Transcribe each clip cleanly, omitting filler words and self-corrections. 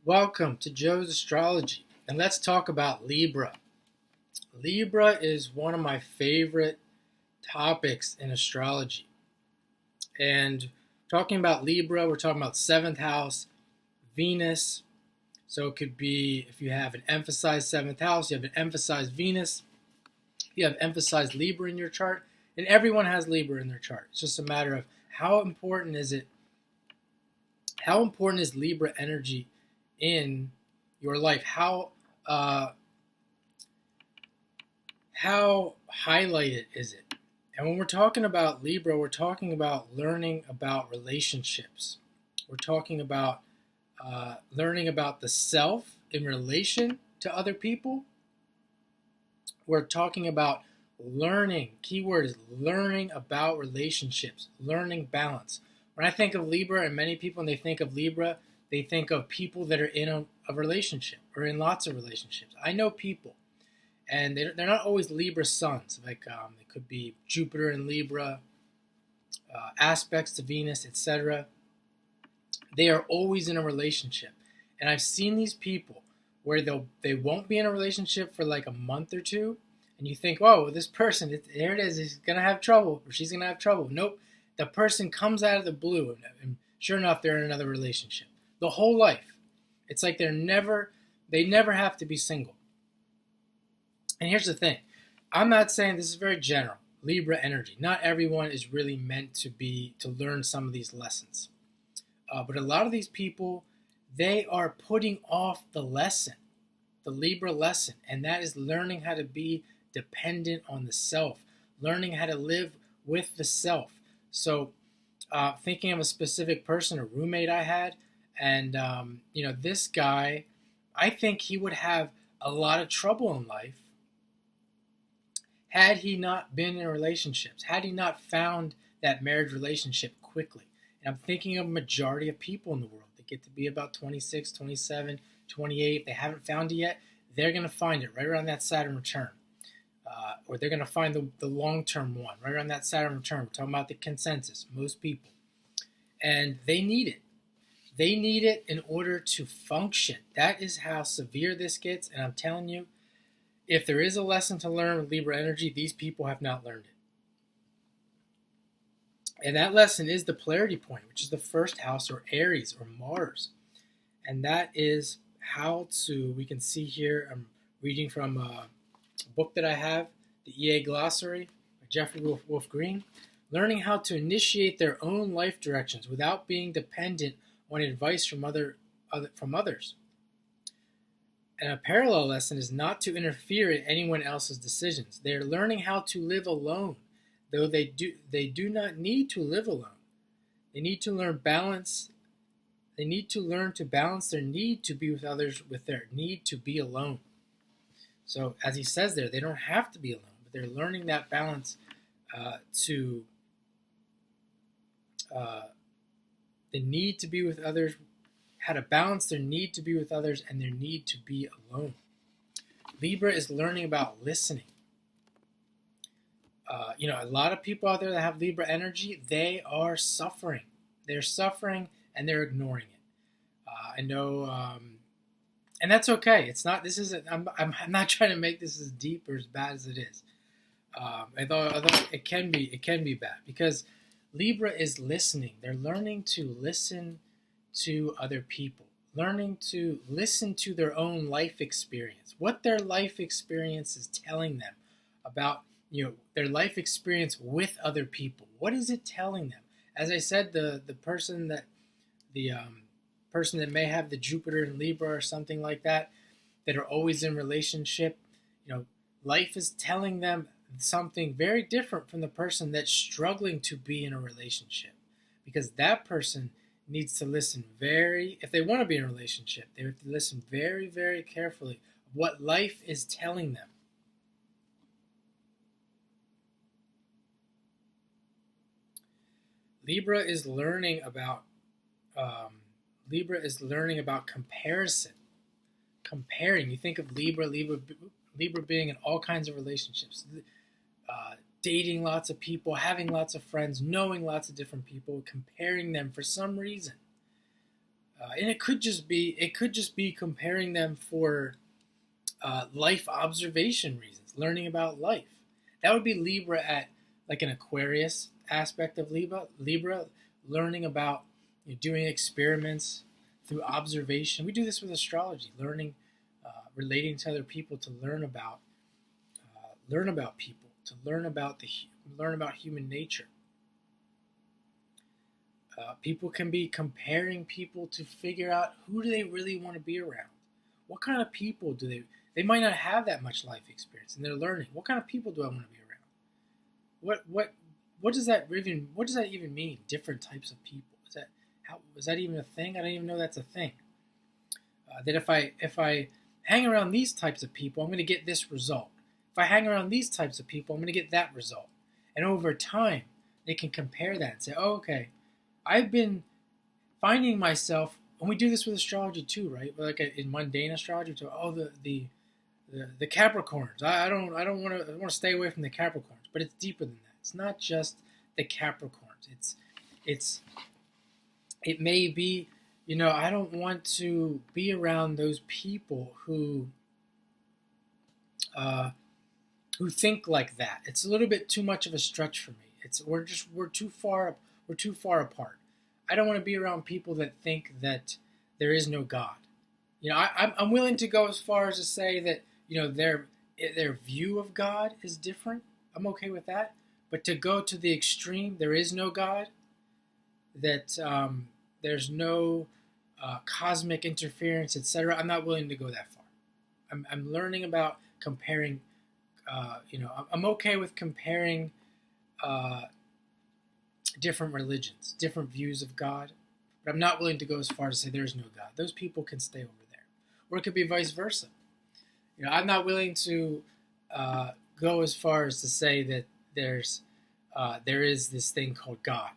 Welcome to Joe's Astrology, and let's talk about Libra. Libra is one of my favorite topics in astrology. And talking about Libra, we're talking about seventh house, Venus. So it could be if you have an emphasized seventh house, you have an emphasized Venus, you have emphasized Libra in your chart, and everyone has Libra in their chart. It's just a matter of how important is it, how important is Libra energy in your life? How highlighted is it? And when we're talking about Libra, we're talking about learning about relationships. We're talking about learning about the self in relation to other people. We're talking about learning. Keyword is learning about relationships, learning balance. When I think of Libra, and many people, when they think of Libra, they think of people that are in a relationship or in lots of relationships. I know people, and they're not always Libra suns. Like it could be Jupiter in Libra, aspects to Venus, etc. They are always in a relationship, and I've seen these people where they won't be in a relationship for like a month or two, and you think, oh, this person, here it is, he's gonna have trouble or she's gonna have trouble. Nope, the person comes out of the blue, and sure enough, they're in another relationship. The whole life, it's like they never have to be single. And here's the thing, I'm not saying this is very general. Libra energy. Not everyone is really meant to learn some of these lessons. But a lot of these people, they are putting off the lesson, the Libra lesson, and that is learning how to be dependent on the self, learning how to live with the self. So, thinking of a specific person, a roommate I had, and this guy, I think he would have a lot of trouble in life had he not been in relationships, had he not found that marriage relationship quickly. And I'm thinking of a majority of people in the world that get to be about 26, 27, 28. If they haven't found it yet, they're going to find it right around that Saturn return. Or they're going to find the long-term one right around that Saturn return. We're talking about the consensus, most people. And they need it. They need it in order to function. That is how severe this gets. And I'm telling you, if there is a lesson to learn with Libra energy, these people have not learned it. And that lesson is the polarity point, which is the first house, or Aries, or Mars. And that is we can see here, I'm reading from a book that I have, the EA Glossary by Jeffrey Wolf Green, learning how to initiate their own life directions without being dependent on advice from others. And a parallel lesson is not to interfere in anyone else's decisions. They are learning how to live alone, though they do not need to live alone. They need to learn balance. They need to learn to balance their need to be with others with their need to be alone. So, as he says there, they don't have to be alone, but they're learning that balance to the need to be with others, how to balance their need to be with others and their need to be alone. Libra is learning about listening. A lot of people out there that have Libra energy, they are suffering. They're suffering and they're ignoring it. I know, and that's okay. It's not. This isn't. I'm not trying to make this as deep or as bad as it is. Although it can be bad, because Libra is listening. They're learning to listen to other people, learning to listen to their own life experience, what their life experience is telling them about, their life experience with other people. What is it telling them? As I said, the person that may have the Jupiter in Libra or something like that are always in relationship, life is telling them something very different from the person that's struggling to be in a relationship, because that person needs to listen if they want to be in a relationship, they have to listen very, very carefully what life is telling them. Libra is learning about comparison. Comparing. You think of Libra being in all kinds of relationships, dating lots of people, having lots of friends, knowing lots of different people, comparing them for some reason. And it could just be comparing them for life observation reasons, learning about life. That would be Libra at like an Aquarius aspect of Libra, learning about, doing experiments through observation. We do this with astrology, learning, relating to other people to learn about people, to learn about human nature. People can be comparing people to figure out who do they really want to be around. What kind of people do they might not have that much life experience and they're learning. What kind of people do I want to be around? What does that even mean? Different types of people. Is that even a thing? I don't even know that's a thing. That if I hang around these types of people, I'm going to get this result. If I hang around these types of people, I'm going to get that result. And over time, they can compare that and say, "Oh, okay, I've been finding myself," and we do this with astrology too, right? Like in mundane astrology, to the Capricorns. I want to stay away from the Capricorns, but it's deeper than that. It's not just the Capricorns. It may be, I don't want to be around those people who think like that. It's a little bit too much of a stretch for me. We're too far apart. I don't want to be around people that think that there is no God. I'm willing to go as far as to say that their view of God is different. I'm okay with that. But to go to the extreme, there is no God, that there's no cosmic interference, etc. I'm not willing to go that far. I'm learning about comparing. I'm okay with comparing different religions, different views of God, but I'm not willing to go as far as to say there's no God. Those people can stay over there. Or it could be vice versa. I'm not willing to go as far as to say that there is this thing called God.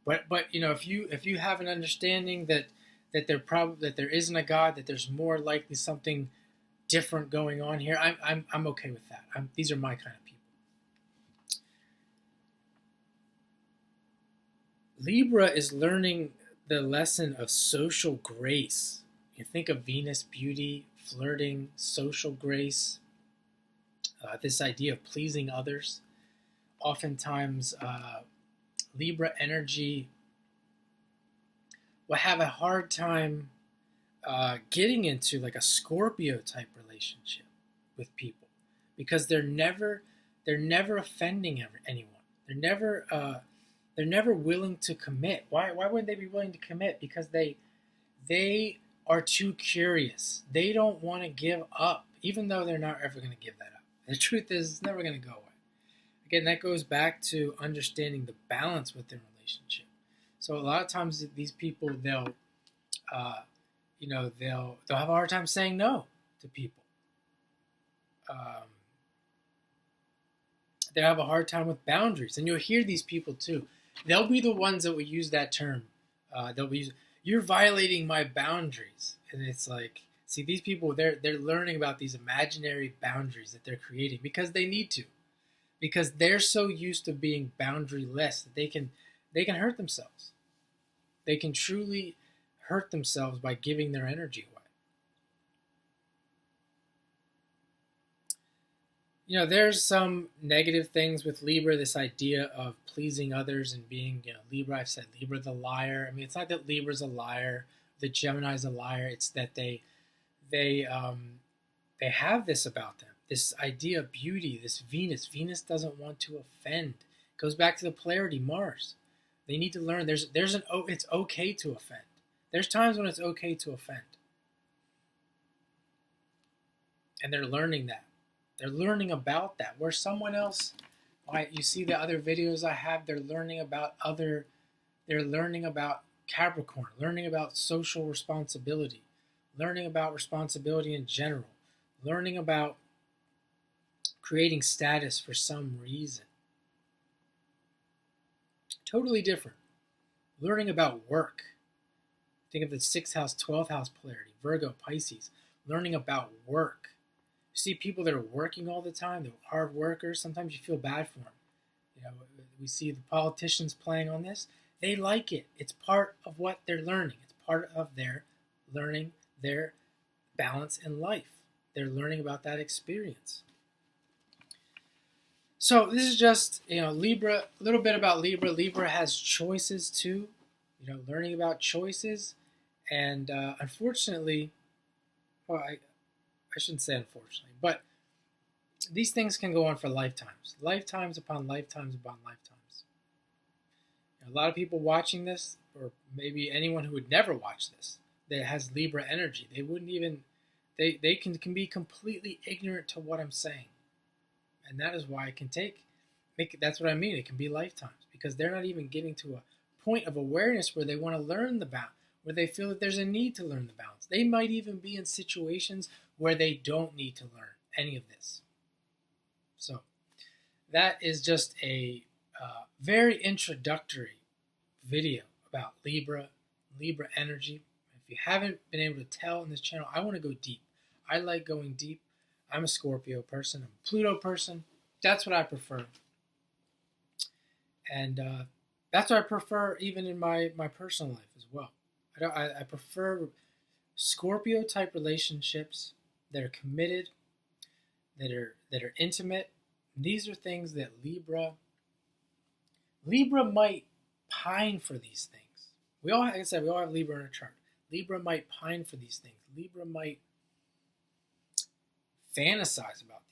But if you have an understanding that there isn't a God, that there's more likely something different going on here, I'm okay with that. These are my kind of people. Libra is learning the lesson of social grace. You think of Venus, beauty, flirting, social grace, this idea of pleasing others. Oftentimes, Libra energy will have a hard time getting into like a Scorpio type relationship with people, because they're never offending anyone. They're never willing to commit. Why wouldn't they be willing to commit? Because they are too curious. They don't want to give up, even though they're not ever going to give that up. The truth is, it's never going to go away. Again, that goes back to understanding the balance within relationship. So a lot of times these people, they'll have a hard time saying no to people. They have a hard time with boundaries, and you'll hear these people too. They'll be the ones that will use that term. You're violating my boundaries, and it's like, see, these people, they're learning about these imaginary boundaries that they're creating because they need to, because they're so used to being boundaryless that they can hurt themselves. They can truly hurt themselves by giving their energy away. There's some negative things with Libra, this idea of pleasing others and being, Libra. I've said Libra the liar. I mean, it's not that Libra's a liar, that Gemini's a liar. It's that they have this about them, this idea of beauty, this Venus. Venus doesn't want to offend. It goes back to the polarity, Mars. They need to learn it's okay to offend. There's times when it's okay to offend. And they're learning that. They're learning about that. Where someone else, you see the other videos I have, they're learning about Capricorn, learning about social responsibility, learning about responsibility in general, learning about creating status for some reason. Totally different. Learning about work. Think of the 6th house, 12th house polarity, Virgo, Pisces. Learning about work. You see people that are working all the time, they're hard workers. Sometimes you feel bad for them. We see the politicians playing on this. They like it. It's part of what they're learning. It's part of their learning their balance in life. They're learning about that experience. So this is just, Libra, a little bit about Libra. Libra has choices too, learning about choices. And unfortunately, well, I shouldn't say unfortunately, but these things can go on for lifetimes, lifetimes upon lifetimes upon lifetimes. A lot of people watching this, or maybe anyone who would never watch this, that has Libra energy, they wouldn't even, they can be completely ignorant to what I'm saying. And that is why it can that's what I mean, it can be lifetimes, because they're not even getting to a point of awareness where they want to learn the balance, where they feel that there's a need to learn the balance. They might even be in situations where they don't need to learn any of this. So that is just a very introductory video about Libra energy. If you haven't been able to tell in this channel, I want to go deep. I like going deep. I'm a Scorpio person. I'm a Pluto person. That's what I prefer. And that's what I prefer even in my personal life as well. I prefer Scorpio type relationships that are committed, that are intimate. These are things that Libra might pine for these things. We all, like I said, we all have Libra in our chart. Libra might pine for these things. Libra might fantasize about